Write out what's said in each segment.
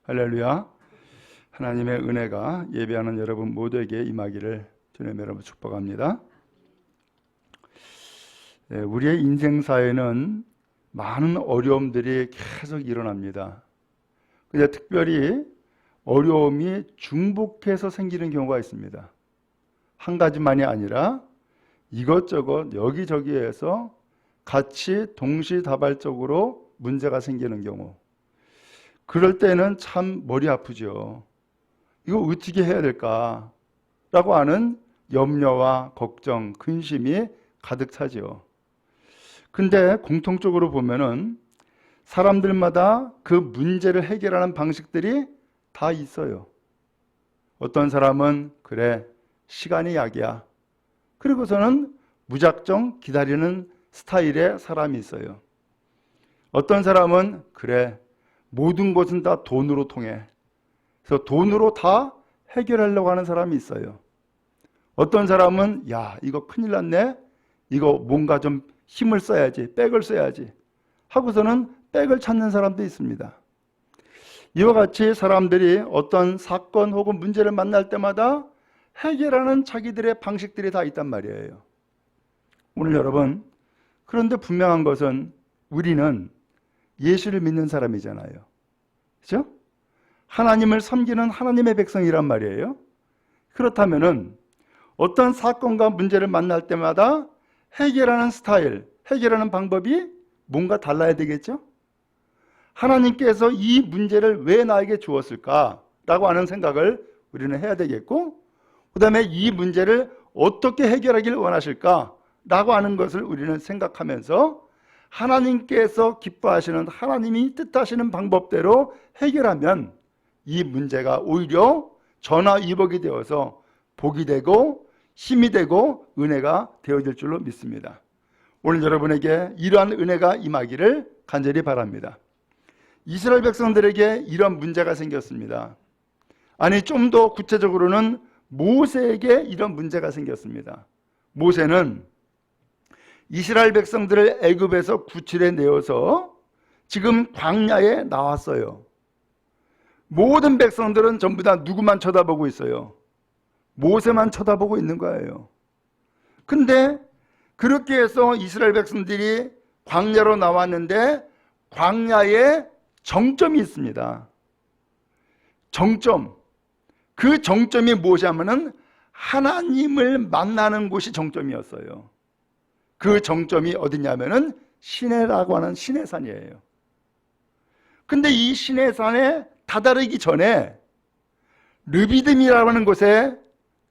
할렐루야. 하나님의 은혜가 예배하는 여러분 모두에게 임하기를 주님의 이름으로 축복합니다. 우리의 인생사에는 많은 어려움들이 계속 일어납니다. 근데 특별히 어려움이 중복해서 생기는 경우가 있습니다. 한 가지만이 아니라 이것저것 여기저기에서 같이 동시다발적으로 문제가 생기는 경우, 그럴 때는 참 머리 아프죠. 이거 어떻게 해야 될까? 라고 하는 염려와 걱정, 근심이 가득 차죠. 근데 공통적으로 보면은 사람들마다 그 문제를 해결하는 방식들이 다 있어요. 어떤 사람은 그래, 시간이 약이야. 그리고서는 무작정 기다리는 스타일의 사람이 있어요. 어떤 사람은 그래, 모든 것은 다 돈으로 통해. 그래서 돈으로 다 해결하려고 하는 사람이 있어요. 어떤 사람은 야, 이거 큰일 났네. 이거 뭔가 좀 힘을 써야지, 백을 써야지 하고서는 백을 찾는 사람도 있습니다. 이와 같이 사람들이 어떤 사건 혹은 문제를 만날 때마다 해결하는 자기들의 방식들이 다 있단 말이에요. 오늘 여러분, 그런데 분명한 것은 우리는 예수를 믿는 사람이잖아요. 그렇죠? 하나님을 섬기는 하나님의 백성이란 말이에요. 그렇다면은 어떤 사건과 문제를 만날 때마다 해결하는 스타일, 해결하는 방법이 뭔가 달라야 되겠죠? 하나님께서 이 문제를 왜 나에게 주었을까라고 하는 생각을 우리는 해야 되겠고, 그 다음에 이 문제를 어떻게 해결하기를 원하실까라고 하는 것을 우리는 생각하면서 하나님께서 기뻐하시는, 하나님이 뜻하시는 방법대로 해결하면 이 문제가 오히려 전화위복이 되어서 복이 되고 힘이 되고 은혜가 되어질 줄로 믿습니다. 오늘 여러분에게 이러한 은혜가 임하기를 간절히 바랍니다. 이스라엘 백성들에게 이런 문제가 생겼습니다. 아니, 좀 더 구체적으로는 모세에게 이런 문제가 생겼습니다. 모세는 이스라엘 백성들을 애굽에서 구출해 내어서 지금 광야에 나왔어요. 모든 백성들은 전부 다 누구만 쳐다보고 있어요? 모세만 쳐다보고 있는 거예요. 근데 그렇게 해서 이스라엘 백성들이 광야로 나왔는데 광야에 정점이 있습니다. 정점. 그 정점이 무엇이냐면은 하나님을 만나는 곳이 정점이었어요. 그 정점이 어디냐면은 시내라고 하는 시내산이에요. 근데 이 시내산에 다다르기 전에 르비딤이라고 하는 곳에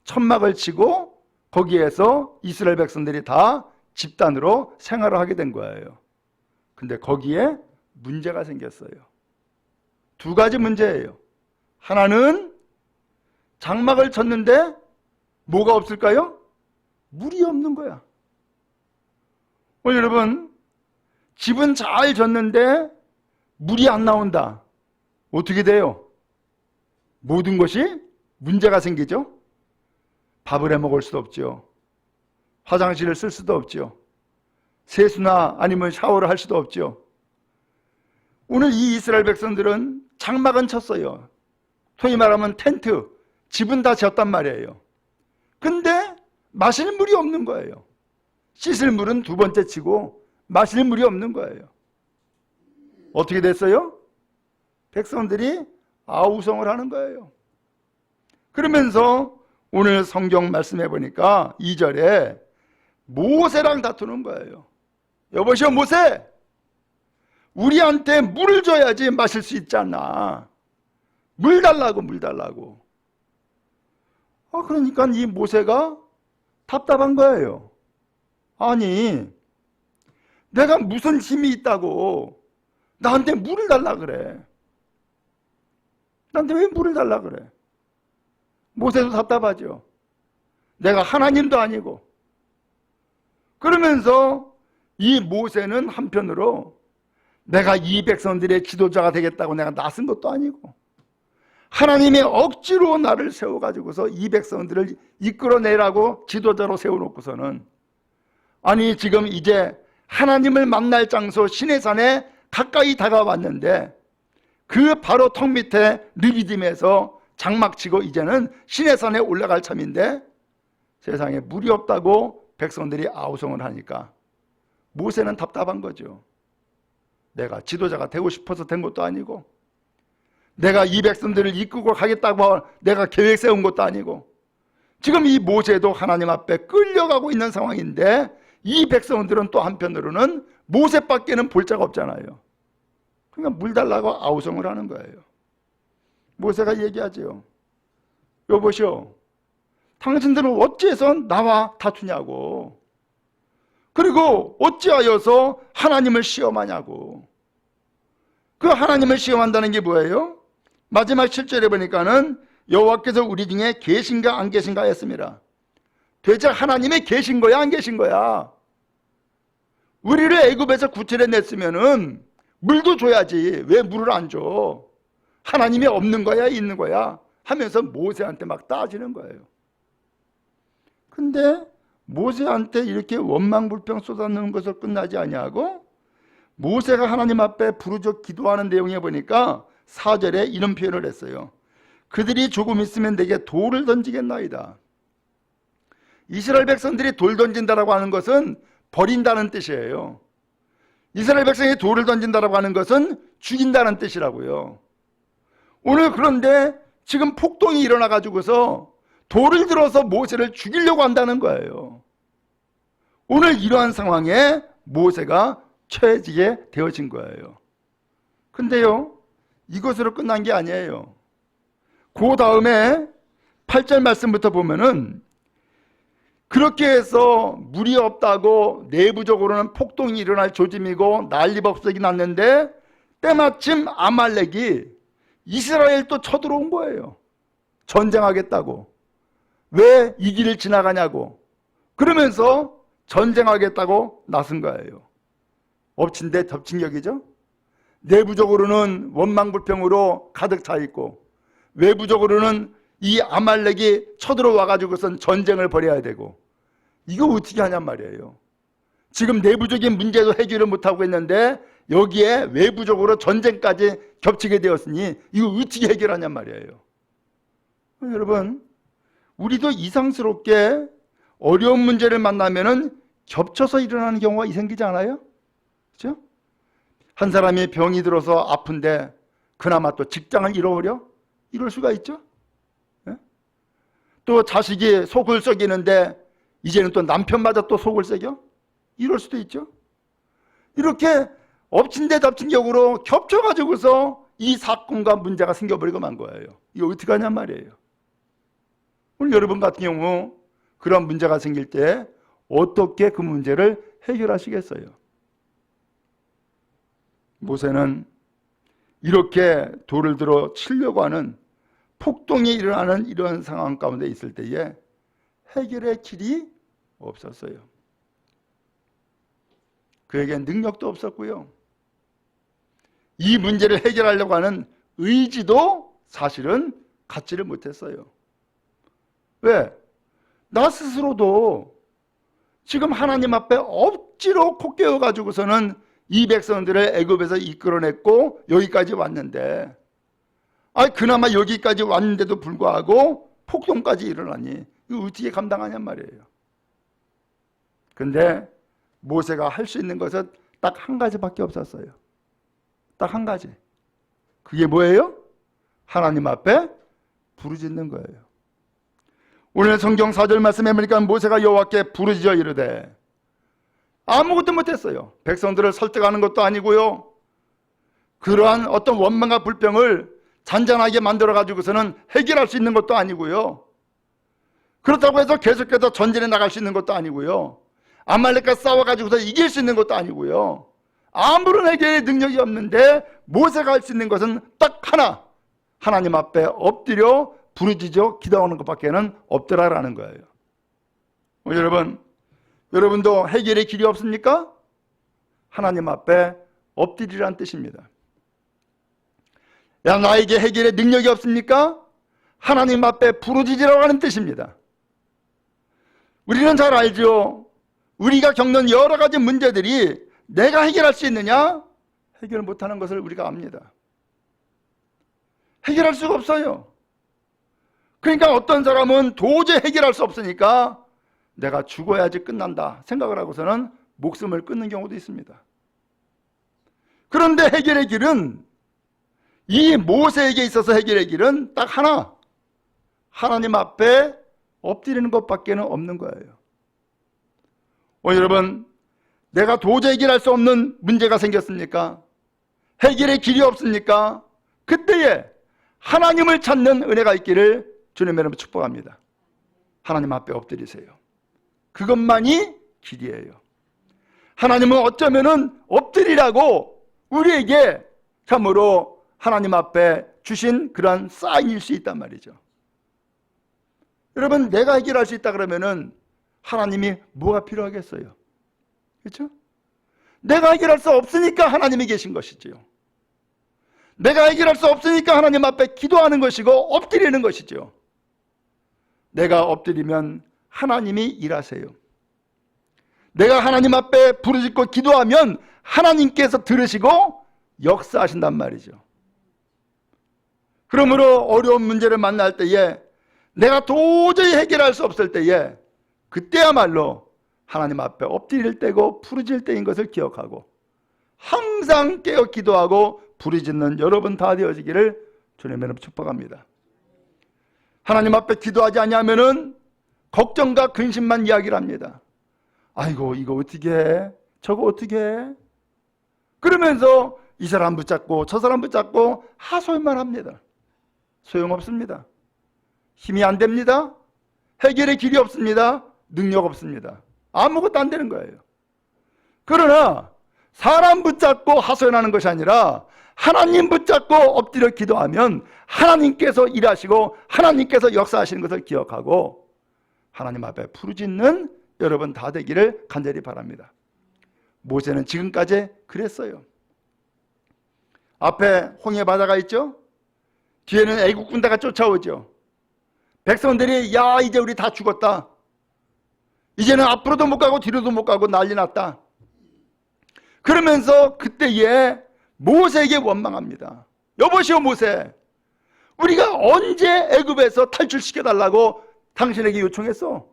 천막을 치고 거기에서 이스라엘 백성들이 다 집단으로 생활을 하게 된 거예요. 근데 거기에 문제가 생겼어요. 두 가지 문제예요. 하나는 장막을 쳤는데 뭐가 없을까요? 물이 없는 거야. 여러분, 집은 잘 졌는데 물이 안 나온다. 어떻게 돼요? 모든 것이 문제가 생기죠. 밥을 해 먹을 수도 없죠. 화장실을 쓸 수도 없죠. 세수나 아니면 샤워를 할 수도 없죠. 오늘 이 이스라엘 백성들은 장막은 쳤어요. 소위 말하면 텐트, 집은 다 졌단 말이에요. 근데 마실 물이 없는 거예요. 씻을 물은 두 번째 치고 마실 물이 없는 거예요. 어떻게 됐어요? 백성들이 아우성을 하는 거예요. 그러면서 오늘 성경 말씀해 보니까 2절에 모세랑 다투는 거예요. 여보시오 모세, 우리한테 물을 줘야지 마실 수 있잖아. 물 달라고, 물 달라고. 그러니까 이 모세가 답답한 거예요. 아니, 내가 무슨 힘이 있다고 나한테 물을 달라 그래. 나한테 왜 물을 달라 그래? 모세도 답답하죠. 내가 하나님도 아니고. 그러면서 이 모세는 한편으로 내가 이 백성들의 지도자가 되겠다고 내가 나선 것도 아니고 하나님의 억지로 나를 세워가지고서 이 백성들을 이끌어내라고 지도자로 세워놓고서는, 아니 지금 이제 하나님을 만날 장소 시내산에 가까이 다가왔는데 그 바로 턱 밑에 르비딤에서 장막치고 이제는 시내산에 올라갈 참인데 세상에 물이 없다고 백성들이 아우성을 하니까 모세는 답답한 거죠. 내가 지도자가 되고 싶어서 된 것도 아니고, 내가 이 백성들을 이끌고 가겠다고 내가 계획 세운 것도 아니고, 지금 이 모세도 하나님 앞에 끌려가고 있는 상황인데 이 백성들은 또 한편으로는 모세밖에는 볼 자가 없잖아요. 그러니까 물 달라고 아우성을 하는 거예요. 모세가 얘기하죠. 여보시오, 당신들은 어찌해서 나와 다투냐고. 그리고 어찌하여서 하나님을 시험하냐고. 그 하나님을 시험한다는 게 뭐예요? 마지막 7절에 보니까는 여호와께서 우리 중에 계신가 안 계신가 했습니다. 도대체 하나님이 계신 거야 안 계신 거야? 우리를 애굽에서 구출해 냈으면은 물도 줘야지 왜 물을 안 줘? 하나님이 없는 거야 있는 거야? 하면서 모세한테 막 따지는 거예요. 근데 모세한테 이렇게 원망불평 쏟아내는 것을 끝나지 아니하고 모세가 하나님 앞에 부르짖어 기도하는 내용에 보니까 4절에 이런 표현을 했어요. 그들이 조금 있으면 내게 돌을 던지겠나이다. 이스라엘 백성들이 돌 던진다라고 하는 것은 버린다는 뜻이에요. 이스라엘 백성이 돌을 던진다라고 하는 것은 죽인다는 뜻이라고요. 오늘 그런데 지금 폭동이 일어나 가지고서 돌을 들어서 모세를 죽이려고 한다는 거예요. 오늘 이러한 상황에 모세가 처해지게 되어진 거예요. 근데요, 이것으로 끝난 게 아니에요. 그 다음에 8절 말씀부터 보면은 그렇게 해서 물이 없다고 내부적으로는 폭동이 일어날 조짐이고 난리법석이 났는데 때마침 아말렉이 이스라엘 또 쳐들어온 거예요. 전쟁하겠다고. 왜 이 길을 지나가냐고. 그러면서 전쟁하겠다고 나선 거예요. 엎친 데 덮친 격이죠. 내부적으로는 원망불평으로 가득 차 있고 외부적으로는 이 아말렉이 쳐들어와 가지고선 전쟁을 벌여야 되고, 이거 어떻게 하냔 말이에요. 지금 내부적인 문제도 해결을 못하고 있는데 여기에 외부적으로 전쟁까지 겹치게 되었으니 이거 어떻게 해결하냔 말이에요. 여러분, 우리도 이상스럽게 어려운 문제를 만나면은 겹쳐서 일어나는 경우가 생기지 않아요? 그렇죠? 한 사람이 병이 들어서 아픈데 그나마 또 직장을 잃어버려? 이럴 수가 있죠. 네? 또 자식이 속을 썩이는데 이제는 또 남편마저 또 속을 썩여? 이럴 수도 있죠. 이렇게 엎친 데 덮친 격으로 겹쳐가지고서 이 사건과 문제가 생겨버리고 만 거예요. 이거 어떻게 하냔 말이에요. 오늘 여러분 같은 경우 그런 문제가 생길 때 어떻게 그 문제를 해결하시겠어요? 모세는 이렇게 돌을 들어 치려고 하는 폭동이 일어나는 이런 상황 가운데 있을 때에 해결의 길이 없었어요. 그에겐 능력도 없었고요. 이 문제를 해결하려고 하는 의지도 사실은 갖지를 못했어요. 왜? 나 스스로도 지금 하나님 앞에 억지로 코 깨워가지고서는 이 백성들을 애굽에서 이끌어냈고 여기까지 왔는데, 그나마 여기까지 왔는데도 불구하고 폭동까지 일어나니 이거 어떻게 감당하냔 말이에요. 근데 모세가 할 수 있는 것은 딱 한 가지밖에 없었어요. 딱 한 가지. 그게 뭐예요? 하나님 앞에 부르짖는 거예요. 오늘 성경 4절 말씀에 보니까 모세가 여호와께 부르짖어 이르되, 아무것도 못했어요. 백성들을 설득하는 것도 아니고요, 그러한 어떤 원망과 불평을 잔잔하게 만들어 가지고서는 해결할 수 있는 것도 아니고요, 그렇다고 해서 계속해서 전쟁에 나갈 수 있는 것도 아니고요, 아말렉과 싸워가지고서 이길 수 있는 것도 아니고요, 아무런 해결의 능력이 없는데 모세가 할 수 있는 것은 딱 하나, 하나님 앞에 엎드려 부르짖어 기도하는 것밖에는 없더라라는 거예요. 여러분도 해결의 길이 없습니까? 하나님 앞에 엎드리라는 뜻입니다. 야, 나에게 해결의 능력이 없습니까? 하나님 앞에 부르짖으라고 하는 뜻입니다. 우리는 잘 알죠. 우리가 겪는 여러 가지 문제들이 내가 해결할 수 있느냐? 해결 못하는 것을 우리가 압니다. 해결할 수가 없어요. 그러니까 어떤 사람은 도저히 해결할 수 없으니까 내가 죽어야지 끝난다 생각을 하고서는 목숨을 끊는 경우도 있습니다. 그런데 해결의 길은, 이 모세에게 있어서 해결의 길은 딱 하나, 하나님 앞에 엎드리는 것밖에 없는 거예요. 여러분, 내가 도저히 해결할 수 없는 문제가 생겼습니까? 해결의 길이 없습니까? 그때에 하나님을 찾는 은혜가 있기를 주님 여러분 축복합니다. 하나님 앞에 엎드리세요. 그것만이 길이에요. 하나님은 어쩌면은 엎드리라고 우리에게 참으로 하나님 앞에 주신 그런 사인일 수 있단 말이죠. 여러분, 내가 해결할 수 있다 그러면은 하나님이 뭐가 필요하겠어요? 그렇죠? 내가 해결할 수 없으니까 하나님이 계신 것이지요. 내가 해결할 수 없으니까 하나님 앞에 기도하는 것이고 엎드리는 것이죠. 내가 엎드리면 하나님이 일하세요. 내가 하나님 앞에 부르짖고 기도하면 하나님께서 들으시고 역사하신단 말이죠. 그러므로 어려운 문제를 만날 때에, 내가 도저히 해결할 수 없을 때에, 그때야말로 하나님 앞에 엎드릴 때고 부르짖을 때인 것을 기억하고 항상 깨어 기도하고 부르짖는 여러분 다 되어지기를 주님의 이름으로 축복합니다. 하나님 앞에 기도하지 아니하면은 걱정과 근심만 이야기를 합니다. 아이고, 이거 어떻게 해? 저거 어떻게 해? 그러면서 이 사람 붙잡고 저 사람 붙잡고 하소연만 합니다. 소용없습니다. 힘이 안 됩니다. 해결의 길이 없습니다. 능력 없습니다. 아무것도 안 되는 거예요. 그러나 사람 붙잡고 하소연하는 것이 아니라 하나님 붙잡고 엎드려 기도하면 하나님께서 일하시고 하나님께서 역사하시는 것을 기억하고 하나님 앞에 부르짖는 여러분 다 되기를 간절히 바랍니다. 모세는 지금까지 그랬어요. 앞에 홍해 바다가 있죠. 뒤에는 애국 군대가 쫓아오죠. 백성들이 야, 이제 우리 다 죽었다. 이제는 앞으로도 못 가고 뒤로도 못 가고 난리 났다. 그러면서 그때에 모세에게 원망합니다. 여보시오 모세, 우리가 언제 애굽에서 탈출시켜달라고 당신에게 요청했어?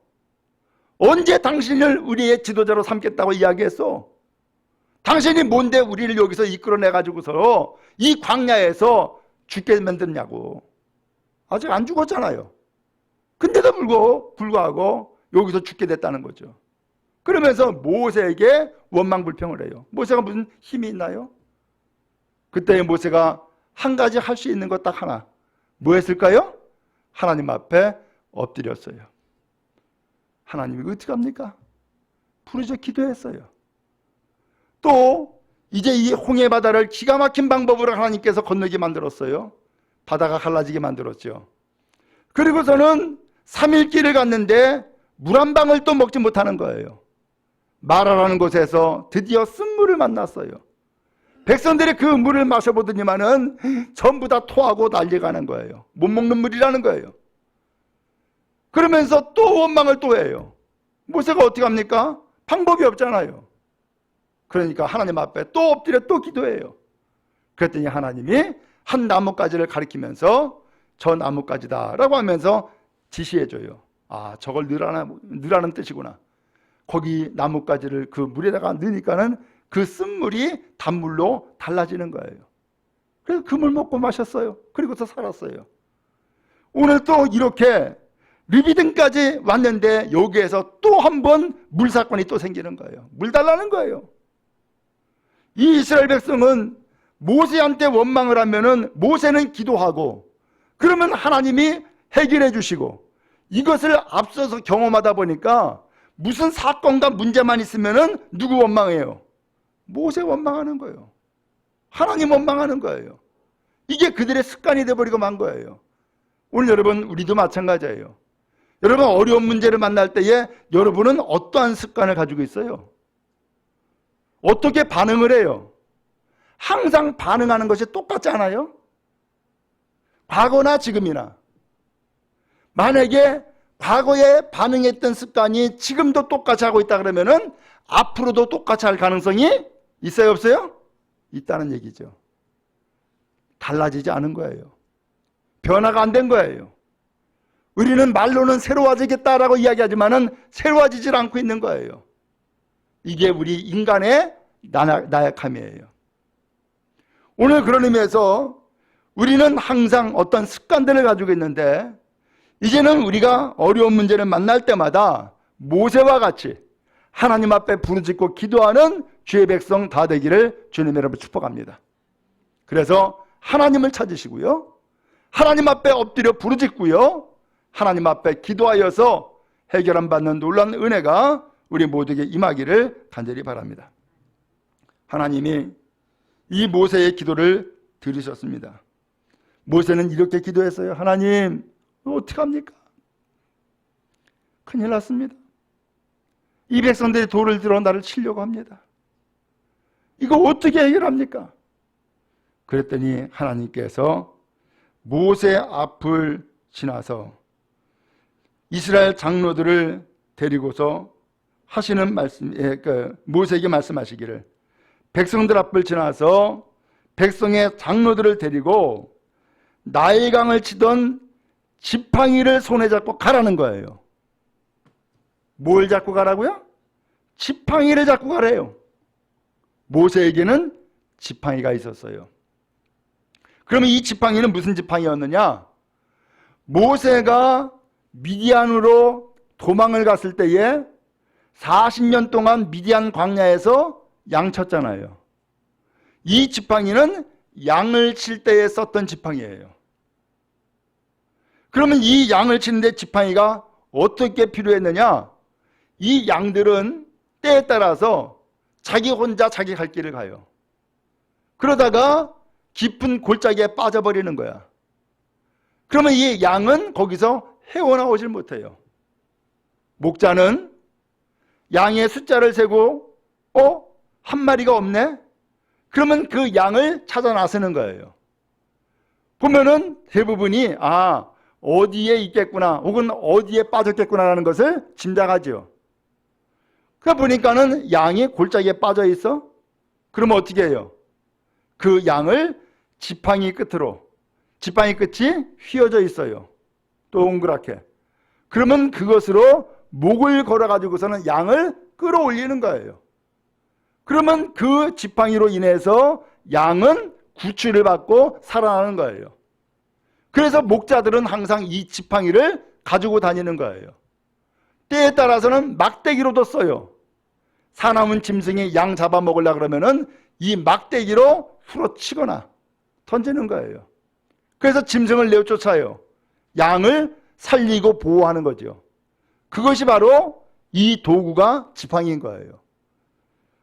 언제 당신을 우리의 지도자로 삼겠다고 이야기했어? 당신이 뭔데 우리를 여기서 이끌어내가지고서 이 광야에서 죽게 만드냐고. 아직 안 죽었잖아요. 근데도 불구하고 여기서 죽게 됐다는 거죠. 그러면서 모세에게 원망불평을 해요. 모세가 무슨 힘이 있나요? 그때 모세가 한 가지 할 수 있는 것 딱 하나. 뭐 했을까요? 하나님 앞에 엎드렸어요. 하나님이 어떻게 합니까? 부르짖어 기도했어요. 또 이제 이 홍해 바다를 기가 막힌 방법으로 하나님께서 건너게 만들었어요. 바다가 갈라지게 만들었죠. 그리고서는 3일 길을 갔는데 물 한 방울 또 먹지 못하는 거예요. 마라라는 곳에서 드디어 쓴물을 만났어요. 백성들이 그 물을 마셔보더니만은 전부 다 토하고 난리가 난 거예요. 못 먹는 물이라는 거예요. 그러면서 또 원망을 또 해요. 모세가 어떻게 합니까? 방법이 없잖아요. 그러니까 하나님 앞에 또 엎드려 또 기도해요. 그랬더니 하나님이 한 나뭇가지를 가리키면서 저 나뭇가지다 라고 하면서 지시해줘요. 아, 저걸 넣으라는 뜻이구나. 거기 나뭇가지를 그 물에다가 넣으니까는 그 쓴물이 단물로 달라지는 거예요. 그래서 그 물 먹고 마셨어요. 그리고서 살았어요. 오늘 또 이렇게 르비딤까지 왔는데 여기에서 또 한 번 물 사건이 또 생기는 거예요. 물 달라는 거예요. 이 이스라엘 백성은 모세한테 원망을 하면은 모세는 기도하고 그러면 하나님이 해결해 주시고 이것을 앞서서 경험하다 보니까 무슨 사건과 문제만 있으면은 누구 원망해요? 모세 원망하는 거예요. 하나님 원망하는 거예요. 이게 그들의 습관이 되어버리고 만 거예요. 오늘 여러분 우리도 마찬가지예요. 여러분 어려운 문제를 만날 때에 여러분은 어떠한 습관을 가지고 있어요? 어떻게 반응을 해요? 항상 반응하는 것이 똑같지 않아요? 과거나 지금이나. 만약에 과거에 반응했던 습관이 지금도 똑같이 하고 있다 그러면은 앞으로도 똑같이 할 가능성이 있어요, 없어요? 있다는 얘기죠. 달라지지 않은 거예요. 변화가 안 된 거예요. 우리는 말로는 새로워지겠다라고 이야기하지만은 새로워지질 않고 있는 거예요. 이게 우리 인간의 나약함이에요. 오늘 그런 의미에서 우리는 항상 어떤 습관들을 가지고 있는데, 이제는 우리가 어려운 문제를 만날 때마다 모세와 같이 하나님 앞에 부르짖고 기도하는 주의 백성 다 되기를 주님 여러분 축복합니다. 그래서 하나님을 찾으시고요, 하나님 앞에 엎드려 부르짖고요, 하나님 앞에 기도하여서 해결함 받는 놀라운 은혜가 우리 모두에게 임하기를 간절히 바랍니다. 하나님이 이 모세의 기도를 들으셨습니다. 모세는 이렇게 기도했어요. 하나님, 어떡합니까? 큰일 났습니다. 이 백성들이 돌을 들어 나를 치려고 합니다. 이거 어떻게 해결합니까? 그랬더니 하나님께서 모세 앞을 지나서 이스라엘 장로들을 데리고서 하시는 말씀, 모세에게 말씀하시기를, 백성들 앞을 지나서 백성의 장로들을 데리고 나일강을 치던 지팡이를 손에 잡고 가라는 거예요. 뭘 잡고 가라고요? 지팡이를 잡고 가래요. 모세에게는 지팡이가 있었어요. 그러면 이 지팡이는 무슨 지팡이였느냐? 모세가 미디안으로 도망을 갔을 때에 40년 동안 미디안 광야에서 양쳤잖아요. 이 지팡이는 양을 칠 때에 썼던 지팡이예요. 그러면 이 양을 치는데 지팡이가 어떻게 필요했느냐? 이 양들은 때에 따라서 자기 혼자 자기 갈 길을 가요. 그러다가 깊은 골짜기에 빠져버리는 거야. 그러면 이 양은 거기서 헤어나오질 못해요. 목자는 양의 숫자를 세고 한 마리가 없네? 그러면 그 양을 찾아 나서는 거예요. 보면은 대부분이 어디에 있겠구나 혹은 어디에 빠졌겠구나라는 것을 짐작하죠. 그러다 보니까는 양이 골짜기에 빠져 있어? 그러면 어떻게 해요? 그 양을 지팡이 끝으로, 지팡이 끝이 휘어져 있어요. 동그랗게. 그러면 그것으로 목을 걸어가지고서는 양을 끌어올리는 거예요. 그러면 그 지팡이로 인해서 양은 구출을 받고 살아나는 거예요. 그래서 목자들은 항상 이 지팡이를 가지고 다니는 거예요. 때에 따라서는 막대기로도 써요. 사나운 짐승이 양 잡아먹으려고 그러면은 이 막대기로 후려치거나 던지는 거예요. 그래서 짐승을 내쫓아요. 양을 살리고 보호하는 거죠. 그것이 바로 이 도구가 지팡이인 거예요.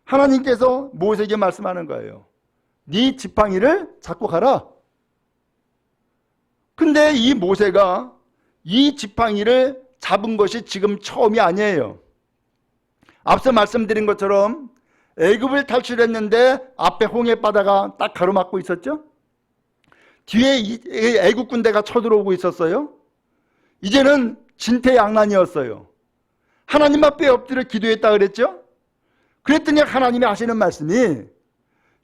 하나님께서 모세에게 말씀하는 거예요. 네 지팡이를 잡고 가라. 근데 이 모세가 이 지팡이를 잡은 것이 지금 처음이 아니에요. 앞서 말씀드린 것처럼 애굽을 탈출했는데 앞에 홍해바다가 딱 가로막고 있었죠. 뒤에 애굽 군대가 쳐들어오고 있었어요. 이제는 진퇴양난이었어요. 하나님 앞에 엎드려 기도했다 그랬죠. 그랬더니 하나님이 하시는 말씀이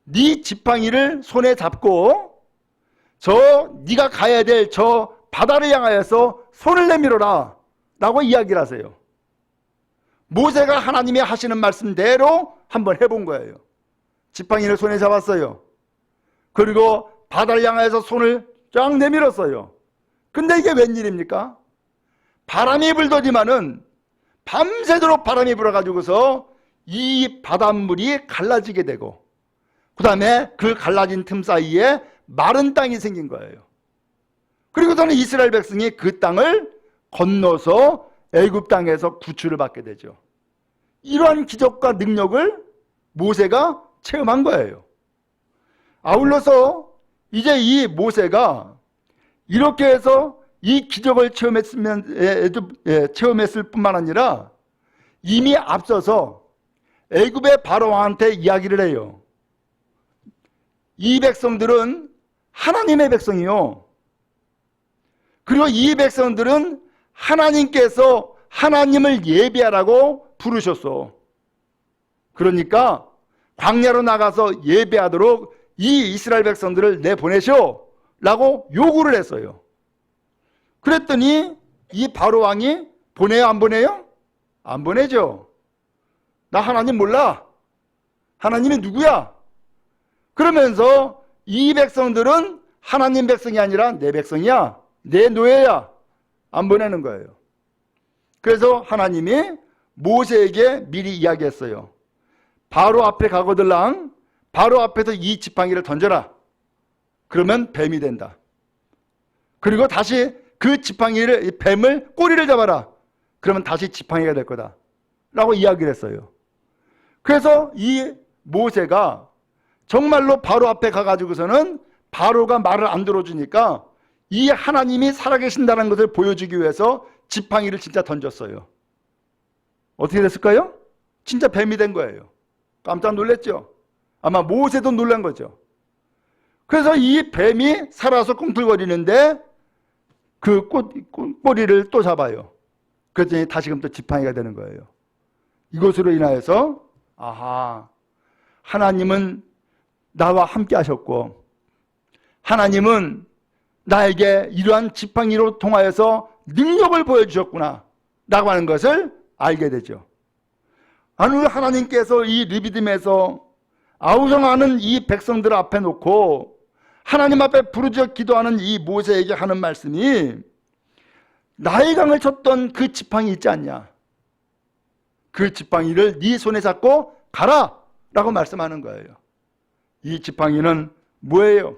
네 지팡이를 손에 잡고 네가 가야 될 저 바다를 향하여서 손을 내밀어라 라고 이야기를 하세요. 모세가 하나님이 하시는 말씀대로 한번 해본 거예요. 지팡이를 손에 잡았어요. 그리고 바다를 향하여서 손을 쫙 내밀었어요. 근데 이게 웬일입니까? 바람이 불더니만은 밤새도록 바람이 불어가지고서 이 바닷물이 갈라지게 되고, 그 다음에 그 갈라진 틈 사이에 마른 땅이 생긴 거예요. 그리고서는 이스라엘 백성이 그 땅을 건너서 애굽 땅에서 구출을 받게 되죠. 이러한 기적과 능력을 모세가 체험한 거예요. 아울러서 이제 이 모세가 이렇게 해서 이 기적을 체험했을 뿐만 아니라 이미 앞서서 애굽의 바로왕한테 이야기를 해요. 이 백성들은 하나님의 백성이요. 그리고 이 백성들은 하나님께서 하나님을 예배하라고 부르셨어. 그러니까 광야로 나가서 예배하도록 이 이스라엘 백성들을 내보내셔 라고 요구를 했어요. 그랬더니 이 바로 왕이 보내요, 안 보내요? 안 보내죠. 나 하나님 몰라. 하나님이 누구야? 그러면서 이 백성들은 하나님 백성이 아니라 내 백성이야, 내 노예야. 안 보내는 거예요. 그래서 하나님이 모세에게 미리 이야기했어요. 바로 앞에 가거들랑 바로 앞에서 이 지팡이를 던져라. 그러면 뱀이 된다. 그리고 다시 그 지팡이를, 이 뱀을 꼬리를 잡아라. 그러면 다시 지팡이가 될 거다 라고 이야기를 했어요. 그래서 이 모세가 정말로 바로 앞에 가가지고서는 바로가 말을 안 들어주니까 이 하나님이 살아계신다는 것을 보여주기 위해서 지팡이를 진짜 던졌어요. 어떻게 됐을까요? 진짜 뱀이 된 거예요. 깜짝 놀랐죠? 아마 모세도 놀란 거죠. 그래서 이 뱀이 살아서 꿈틀거리는데 그 꼬리를 또 잡아요. 그랬더니 다시금 또 지팡이가 되는 거예요. 이것으로 인하여서 아하, 하나님은 나와 함께 하셨고 하나님은 나에게 이러한 지팡이로 통하여서 능력을 보여주셨구나 라고 하는 것을 알게 되죠. 아니, 하나님께서 이 르비딤에서 아우성하는 이 백성들 앞에 놓고 하나님 앞에 부르짖어 기도하는 이 모세에게 하는 말씀이 나의 강을 쳤던 그 지팡이 있지 않냐, 그 지팡이를 네 손에 잡고 가라 라고 말씀하는 거예요. 이 지팡이는 뭐예요?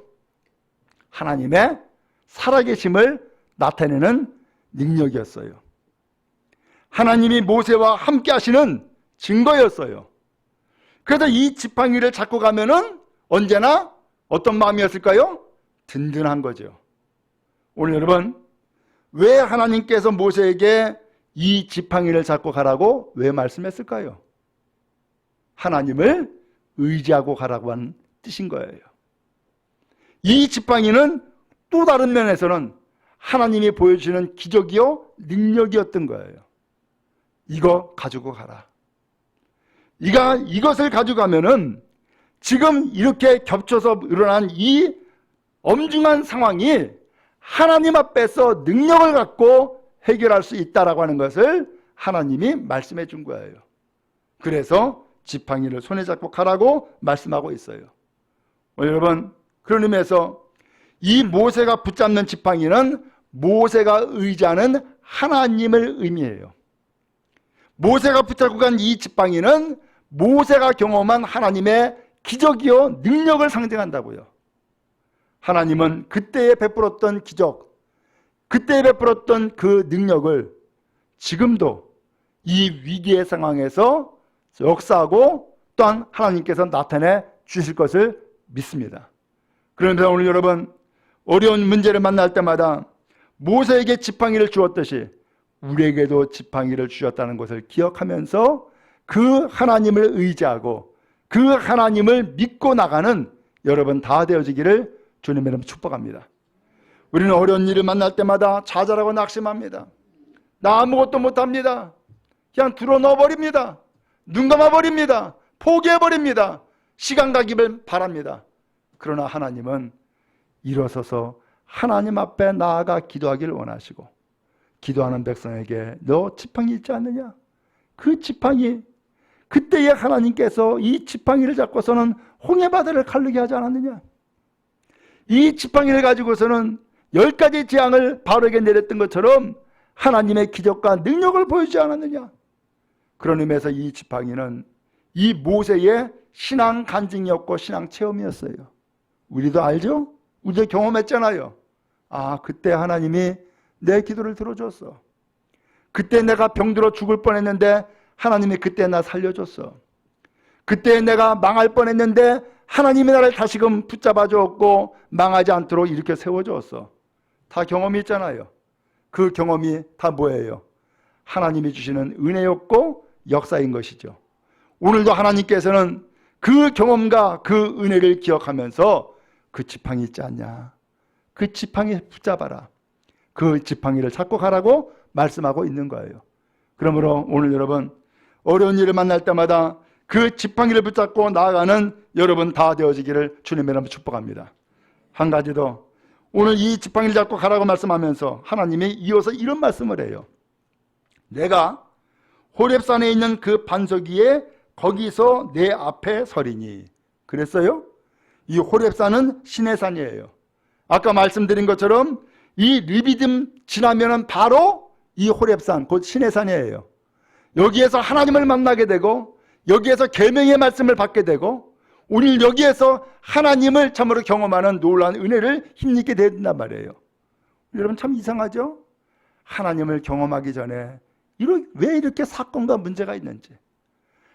하나님의 살아계심을 나타내는 능력이었어요. 하나님이 모세와 함께 하시는 증거였어요. 그래서 이 지팡이를 잡고 가면은 언제나 어떤 마음이었을까요? 든든한 거죠. 오늘 여러분, 왜 하나님께서 모세에게 이 지팡이를 잡고 가라고 왜 말씀했을까요? 하나님을 의지하고 가라고 한 뜻인 거예요. 이 지팡이는 또 다른 면에서는 하나님이 보여주시는 기적이요 능력이었던 거예요. 이거 가지고 가라. 이것을 가져가면은 지금 이렇게 겹쳐서 일어난 이 엄중한 상황이 하나님 앞에서 능력을 갖고 해결할 수 있다라고 하는 것을 하나님이 말씀해 준 거예요. 그래서 지팡이를 손에 잡고 가라고 말씀하고 있어요. 여러분, 그런 의미에서 이 모세가 붙잡는 지팡이는 모세가 의지하는 하나님을 의미해요. 모세가 붙잡고 간 이 지팡이는 모세가 경험한 하나님의 기적이요 능력을 상징한다고요. 하나님은 그때에 베풀었던 기적, 그때에 베풀었던 그 능력을 지금도 이 위기의 상황에서 역사하고 또한 하나님께서 나타내 주실 것을 믿습니다. 그런데 오늘 여러분, 어려운 문제를 만날 때마다 모세에게 지팡이를 주었듯이 우리에게도 지팡이를 주셨다는 것을 기억하면서 그 하나님을 의지하고 그 하나님을 믿고 나가는 여러분 다 되어지기를 주님의 이름으로 축복합니다. 우리는 어려운 일을 만날 때마다 좌절하고 낙심합니다. 나 아무것도 못합니다. 그냥 들어 넣어버립니다. 눈 감아버립니다. 포기해버립니다. 시간 가기를 바랍니다. 그러나 하나님은 일어서서 하나님 앞에 나아가 기도하기를 원하시고, 기도하는 백성에게 너 지팡이 있지 않느냐? 그 지팡이, 그때에 하나님께서 이 지팡이를 잡고서는 홍해바다를 갈르게 하지 않았느냐? 이 지팡이를 가지고서는 10가지 재앙을 바로에게 내렸던 것처럼 하나님의 기적과 능력을 보여주지 않았느냐? 그런 의미에서 이 지팡이는 이 모세의 신앙 간증이었고 신앙 체험이었어요. 우리도 알죠? 우리도 경험했잖아요. 아, 그때 하나님이 내 기도를 들어줬어. 그때 내가 병들어 죽을 뻔했는데 하나님이 그때 나 살려줬어. 그때 내가 망할 뻔했는데 하나님이 나를 다시금 붙잡아 주었고 망하지 않도록 이렇게 세워주었어. 다 경험이 있잖아요. 그 경험이 다 뭐예요? 하나님이 주시는 은혜였고 역사인 것이죠. 오늘도 하나님께서는 그 경험과 그 은혜를 기억하면서 그 지팡이 있지 않냐? 그 지팡이 붙잡아라. 그 지팡이를 잡고 가라고 말씀하고 있는 거예요. 그러므로 오늘 여러분, 어려운 일을 만날 때마다 그 지팡이를 붙잡고 나아가는 여러분 다 되어지기를 주님의 이름으로 축복합니다. 한 가지 더, 오늘 이 지팡이를 잡고 가라고 말씀하면서 하나님이 이어서 이런 말씀을 해요. 내가 호렙산에 있는 그 반석 위에 거기서 내 앞에 서리니. 그랬어요? 이 호렙산은 신의 산이에요. 아까 말씀드린 것처럼 이 르비딤 지나면은 바로 이 호렙산, 곧 신의 산이에요. 여기에서 하나님을 만나게 되고 여기에서 계명의 말씀을 받게 되고 오늘 여기에서 하나님을 참으로 경험하는 놀라운 은혜를 힘입게 된단 말이에요. 여러분 참 이상하죠? 하나님을 경험하기 전에 왜 이렇게 사건과 문제가 있는지,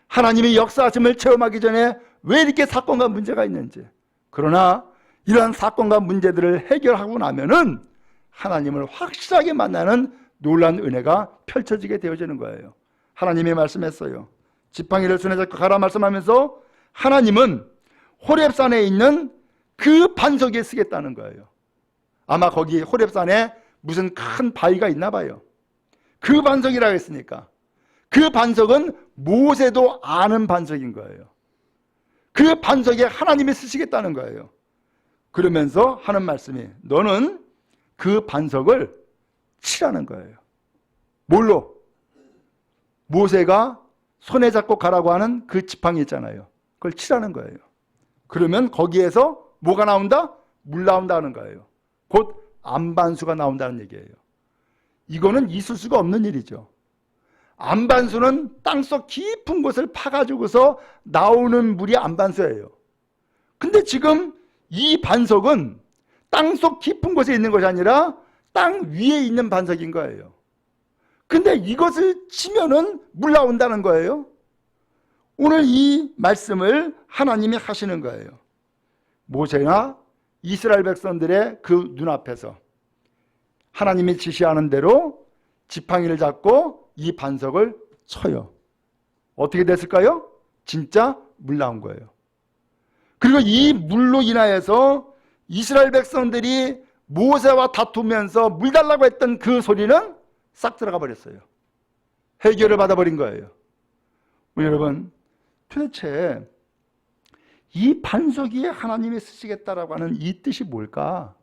하나님의 역사하심을 체험하기 전에 왜 이렇게 사건과 문제가 있는지, 그러나 이러한 사건과 문제들을 해결하고 나면은 하나님을 확실하게 만나는 놀라운 은혜가 펼쳐지게 되어지는 거예요. 하나님이 말씀했어요. 지팡이를 손에 잡고 가라 말씀하면서 하나님은 호렙산에 있는 그 반석에 쓰겠다는 거예요. 아마 거기 호렙산에 무슨 큰 바위가 있나 봐요. 그 반석이라고 했으니까 그 반석은 모세도 아는 반석인 거예요. 그 반석에 하나님이 쓰시겠다는 거예요. 그러면서 하는 말씀이 너는 그 반석을 치라는 거예요. 뭘로? 모세가 손에 잡고 가라고 하는 그 지팡이 있잖아요. 그걸 치라는 거예요. 그러면 거기에서 뭐가 나온다? 물 나온다는 거예요. 곧 안반수가 나온다는 얘기예요. 이거는 있을 수가 없는 일이죠. 안반수는 땅속 깊은 곳을 파가지고서 나오는 물이 안반수예요. 근데 지금 이 반석은 땅속 깊은 곳에 있는 것이 아니라 땅 위에 있는 반석인 거예요. 근데 이것을 치면은 물 나온다는 거예요. 오늘 이 말씀을 하나님이 하시는 거예요. 모세나 이스라엘 백성들의 그 눈앞에서 하나님이 지시하는 대로 지팡이를 잡고 이 반석을 쳐요. 어떻게 됐을까요? 진짜 물 나온 거예요. 그리고 이 물로 인하여서 이스라엘 백성들이 모세와 다투면서 물 달라고 했던 그 소리는 싹 들어가 버렸어요. 해결을 받아버린 거예요. 우리 여러분, 도대체 이 반석 위에 하나님이 쓰시겠다라고 하는 이 뜻이 뭘까?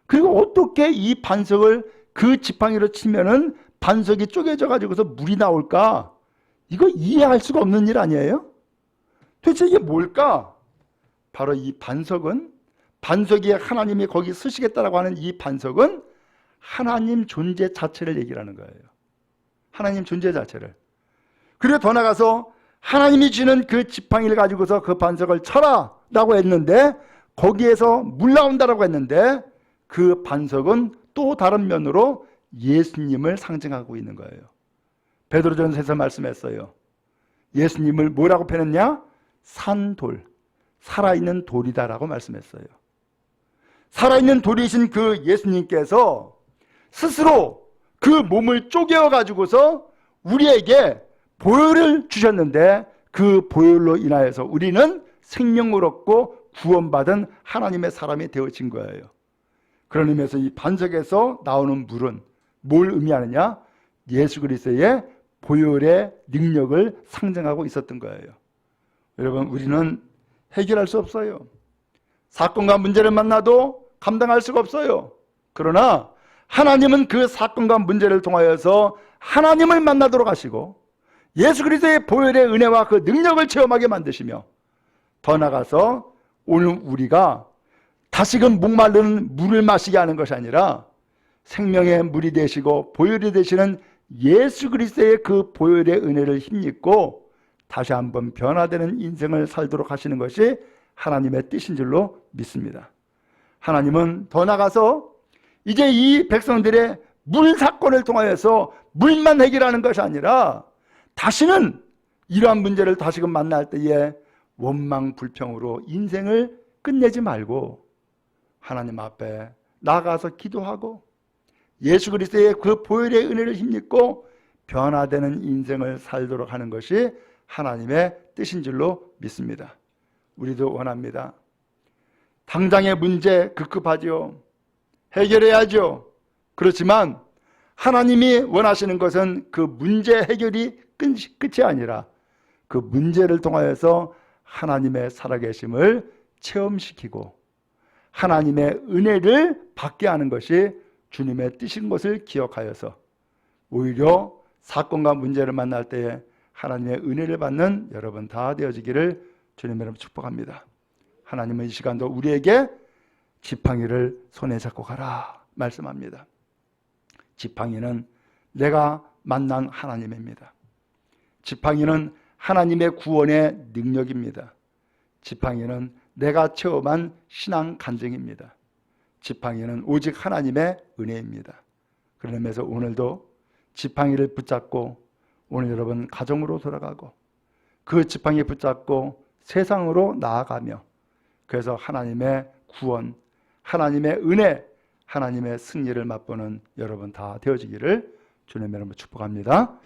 그리고 어떻게 이 반석을 그 지팡이로 치면은 반석이 쪼개져 가지고서 물이 나올까? 이거 이해할 수가 없는 일 아니에요? 도대체 이게 뭘까? 바로 이 반석은, 반석 위에 하나님이 거기 쓰시겠다라고 하는 이 반석은 하나님 존재 자체를 얘기하는 거예요. 하나님 존재 자체를. 그리고 더 나가서 하나님이 주는 그 지팡이를 가지고서 그 반석을 쳐라 라고 했는데 거기에서 물 나온다라고 했는데 그 반석은 또 다른 면으로 예수님을 상징하고 있는 거예요. 베드로전서에서 말씀했어요. 예수님을 뭐라고 표현했냐? 산돌, 살아있는 돌이다라고 말씀했어요. 살아있는 돌이신 그 예수님께서 스스로 그 몸을 쪼개어 가지고서 우리에게 보혈을 주셨는데 그 보혈로 인하여서 우리는 생명을 얻고 구원받은 하나님의 사람이 되어진 거예요. 그런 의미에서 이 반석에서 나오는 물은 뭘 의미하느냐? 예수 그리스도의 보혈의 능력을 상징하고 있었던 거예요. 여러분, 우리는 해결할 수 없어요. 사건과 문제를 만나도 감당할 수가 없어요. 그러나 하나님은 그 사건과 문제를 통하여서 하나님을 만나도록 하시고 예수 그리스도의 보혈의 은혜와 그 능력을 체험하게 만드시며 더 나아가서 오늘 우리가 다시금 목마르는 물을 마시게 하는 것이 아니라 생명의 물이 되시고 보혈이 되시는 예수 그리스도의 그 보혈의 은혜를 힘입고 다시 한번 변화되는 인생을 살도록 하시는 것이 하나님의 뜻인 줄로 믿습니다. 하나님은 더 나아가서 이제 이 백성들의 물 사건을 통하여서 물만 해결하는 것이 아니라 다시는 이러한 문제를 다시금 만날 때에 원망 불평으로 인생을 끝내지 말고 하나님 앞에 나가서 기도하고 예수 그리스도의 그 보혈의 은혜를 힘입고 변화되는 인생을 살도록 하는 것이 하나님의 뜻인 줄로 믿습니다. 우리도 원합니다. 당장의 문제 급급하죠. 해결해야죠. 그렇지만 하나님이 원하시는 것은 그 문제 해결이 끝이 아니라 그 문제를 통하여서 하나님의 살아계심을 체험시키고 하나님의 은혜를 받게 하는 것이 주님의 뜻인 것을 기억하여서 오히려 사건과 문제를 만날 때에 하나님의 은혜를 받는 여러분 다 되어지기를 주님 이름으로 축복합니다. 하나님은 이 시간도 우리에게 지팡이를 손에 잡고 가라 말씀합니다. 지팡이는 내가 만난 하나님입니다. 지팡이는 하나님의 구원의 능력입니다. 지팡이는 내가 체험한 신앙 간증입니다. 지팡이는 오직 하나님의 은혜입니다. 그런 의미에서 오늘도 지팡이를 붙잡고 오늘 여러분 가정으로 돌아가고 그 지팡이 붙잡고 세상으로 나아가며 그래서 하나님의 구원, 하나님의 은혜, 하나님의 승리를 맛보는 여러분 다 되어지기를 주님의 이름으로 축복합니다.